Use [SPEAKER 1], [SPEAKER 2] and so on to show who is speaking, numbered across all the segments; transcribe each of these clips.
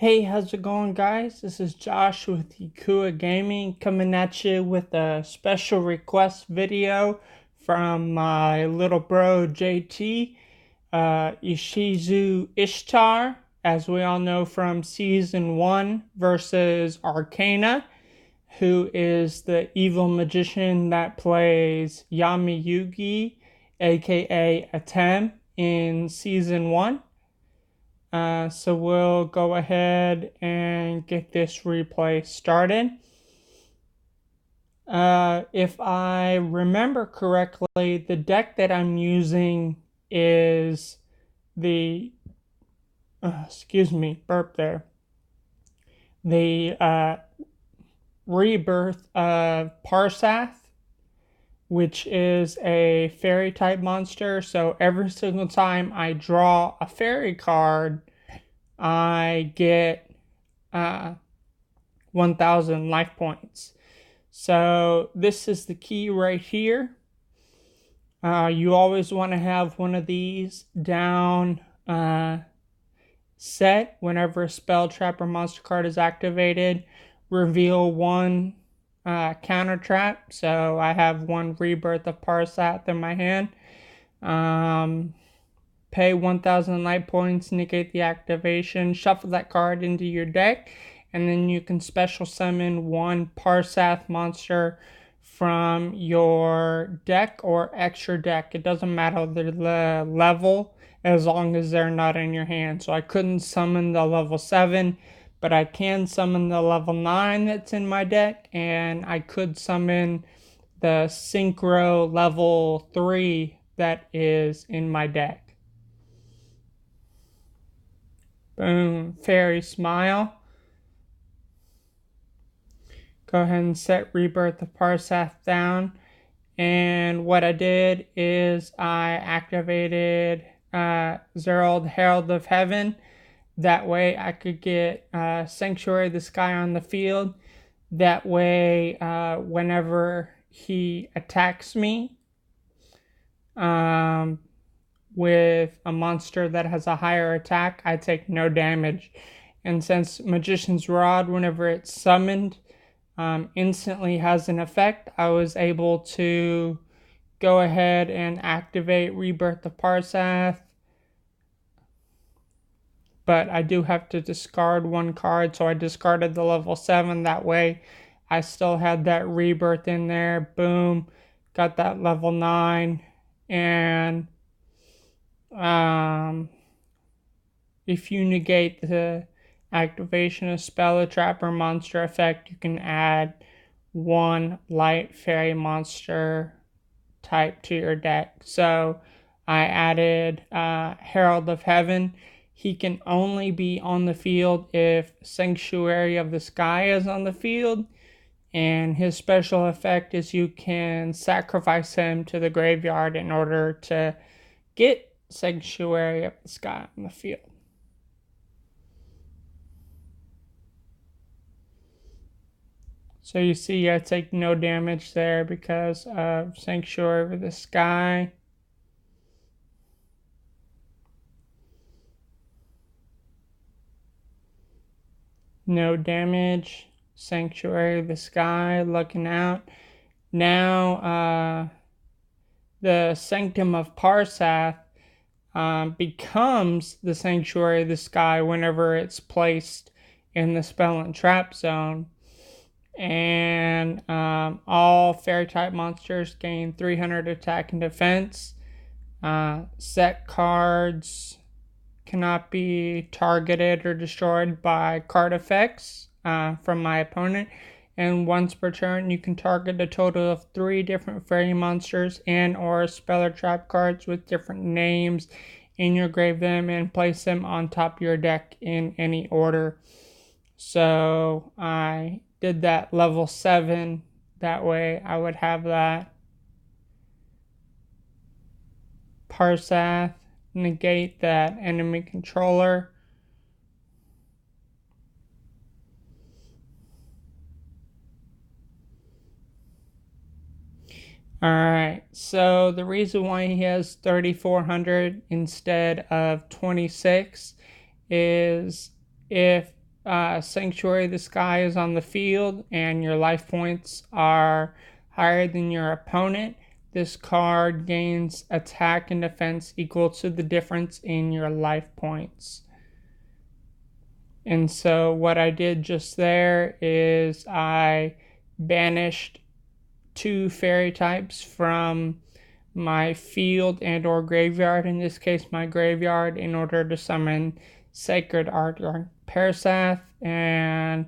[SPEAKER 1] Hey, how's it going, guys? This is Josh with Yakua Gaming coming at you with a special request video from my little bro JT, Ishizu Ishtar, as we all know from Season 1 versus Arcana, who is the evil magician that plays Yami Yugi, aka Atem, in Season 1. So we'll go ahead and get this replay started. If I remember correctly, the deck that I'm using is the, burp there, the Rebirth of Parshath, which is a fairy type monster. So every single time I draw a fairy card, I get 1,000 life points. So this is the key right here. You always want to have one of these down set whenever a spell, trap, or monster card is activated. Reveal one counter trap. So I have one Rebirth of Parshath in my hand. Pay 1,000 light points, negate the activation, shuffle that card into your deck, and then you can special summon one Parshath monster from your deck or extra deck. It doesn't matter the level as long as they're not in your hand. So I couldn't summon the level 7, but I can summon the level 9 that's in my deck, and I could summon the Synchro level 3 that is in my deck. Boom, Fairy Smile. Go ahead and set Rebirth of Parshath down. And what I did is I activated Zerold Herald of Heaven. That way I could get Sanctuary of the Sky on the field. That way whenever he attacks me with a monster that has a higher attack, I take no damage. And since Magician's Rod, whenever it's summoned, instantly has an effect, I was able to go ahead and activate Rebirth of Parshath. But I do have to discard one card, so I discarded the level 7. That way I still had that Rebirth in there. Boom, got that level 9. And if you negate the activation of spell, or trap, or monster effect, you can add one light fairy monster type to your deck. So I added Herald of Heaven. He can only be on the field if Sanctuary of the Sky is on the field. And his special effect is you can sacrifice him to the graveyard in order to get Sanctuary of the Sky on the field. So you see I take no damage there because of Sanctuary of the Sky. No damage. Sanctuary of the Sky, looking out. Now the Sanctum of Parshath becomes the Sanctuary of the Sky whenever it's placed in the spell and trap zone. And all fairy type monsters gain 300 attack and defense. Set cards cannot be targeted or destroyed by card effects from my opponent. And once per turn, you can target a total of 3 different fairy monsters and or spell or trap cards with different names, engrave them and place them on top of your deck in any order. So I did that level 7. That way I would have that Parshath, negate that enemy controller. Alright, so the reason why he has 3,400 instead of 26 is if Sanctuary of the Sky is on the field and your life points are higher than your opponent, this card gains attack and defense equal to the difference in your life points. And so what I did just there is I banished 2 fairy types from my field and or graveyard, in this case my graveyard, in order to summon Sacred Art or Parshath, and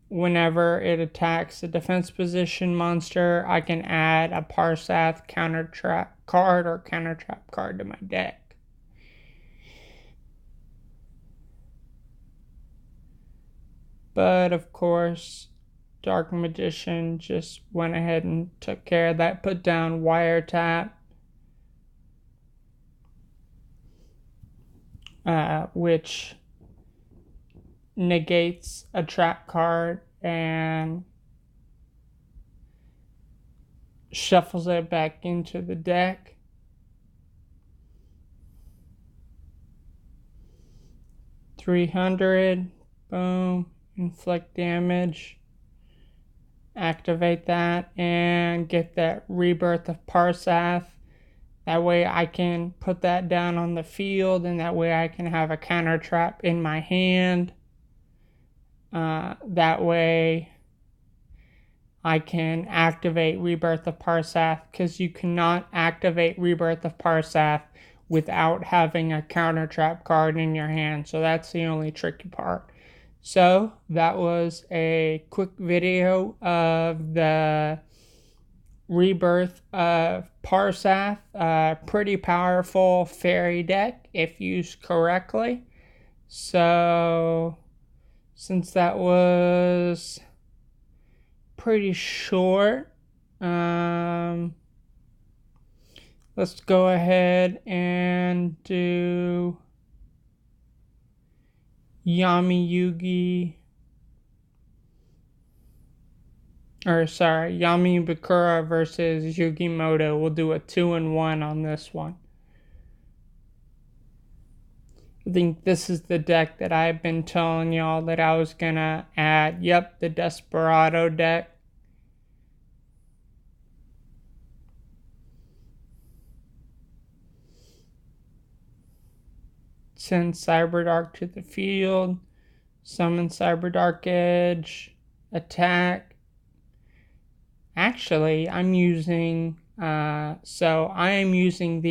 [SPEAKER 1] whenever it attacks a defense position monster, I can add a Parshath counter trap card or counter trap card to my deck. But of course, Dark Magician just went ahead and took care of that, put down Wiretap, which negates a trap card and shuffles it back into the deck. $300, boom, inflict damage, activate that, and get that Rebirth of Parshath. That way I can put that down on the field, and that way I can have a counter trap in my hand. That way I can activate Rebirth of Parshath, because you cannot activate Rebirth of Parshath without having a counter trap card in your hand. So that's the only tricky part. So that was a quick video of the Rebirth of Parshath, a pretty powerful fairy deck if used correctly. So since that was pretty short, let's go ahead and do Yami Bakura versus Yugimoto. We'll do a 2-1 on this one. I think this is the deck that I've been telling y'all that I was gonna add. Yep, the Desperado deck. Send Cyberdark to the field. Summon Cyberdark Edge. Attack. Actually, I'm using the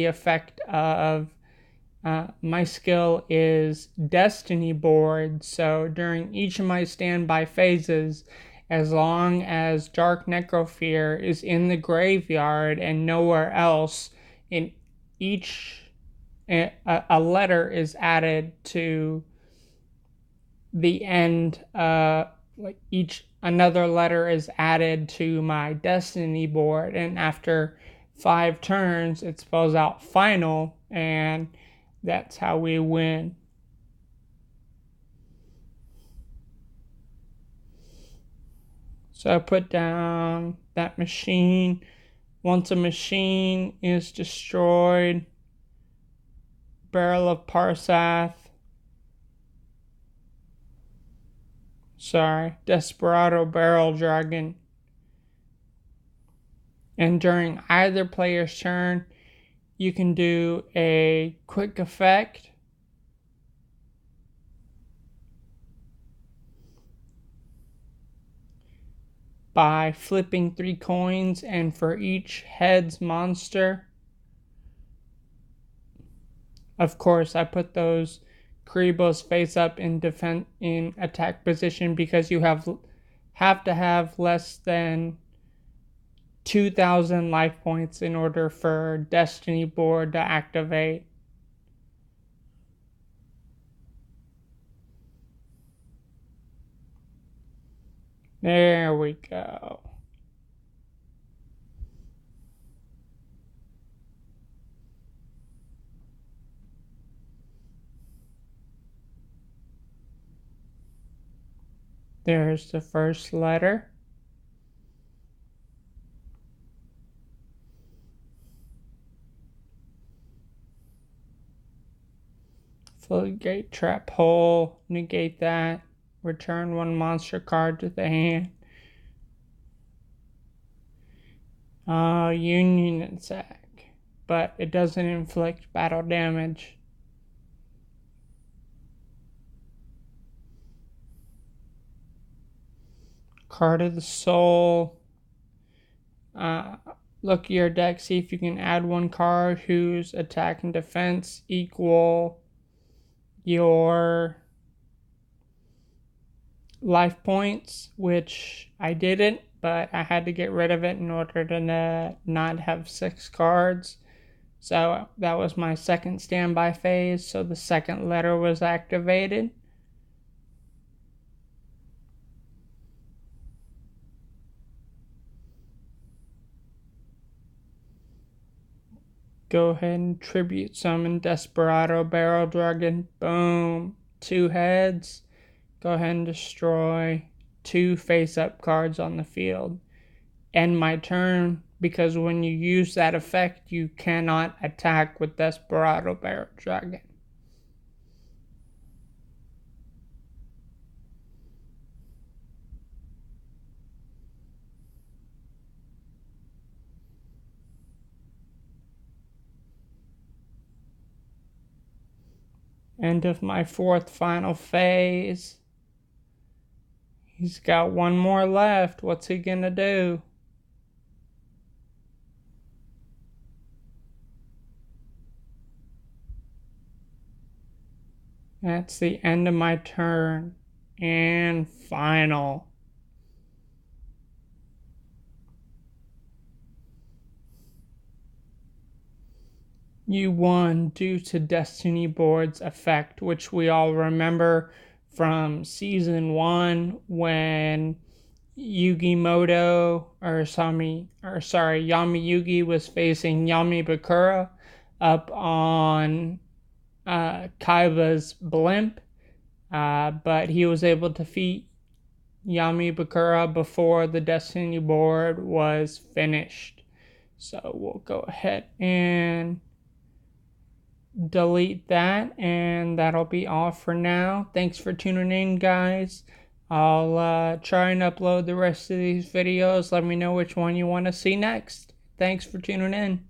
[SPEAKER 1] effect of my skill is Destiny Board. So during each of my standby phases, as long as Dark Necrofear is in the graveyard and nowhere else, in each a letter is added to the end. Another letter is added to my Destiny board, and after 5 turns it spells out final, and that's how we win. So I put down that machine. Once a machine is destroyed, Barrel of Parshath. Desperado Barrel Dragon. And during either player's turn, you can do a quick effect. By flipping 3 coins, and for each heads monster. Of course, I put those Karibos face up in attack position, because you have to have less than 2,000 life points in order for Destiny board to activate. There we go. There's the first letter. Floodgate Trap Hole, negate that. Return one monster card to the hand. Union Attack, but it doesn't inflict battle damage. Card of the Soul. Look at your deck, see if you can add one card whose attack and defense equal your life points, which I didn't, but I had to get rid of it in order to not have 6 cards. So that was my second standby phase, so the second letter was activated. Go ahead and tribute summon Desperado Barrel Dragon. Boom. 2 heads. Go ahead and destroy 2 face-up cards on the field. End my turn, because when you use that effect, you cannot attack with Desperado Barrel Dragon. End of my 4th final phase. He's got 1 more left. What's he gonna do? That's the end of my turn. And final. You won due to Destiny Board's effect, which we all remember from Season 1 when Yami Yugi was facing Yami Bakura up on Kaiba's blimp, but he was able to defeat Yami Bakura before the Destiny Board was finished. So we'll go ahead and delete that, and that'll be all for now. Thanks for tuning in, guys. I'll try and upload the rest of these videos. Let me know which one you want to see next. Thanks for tuning in.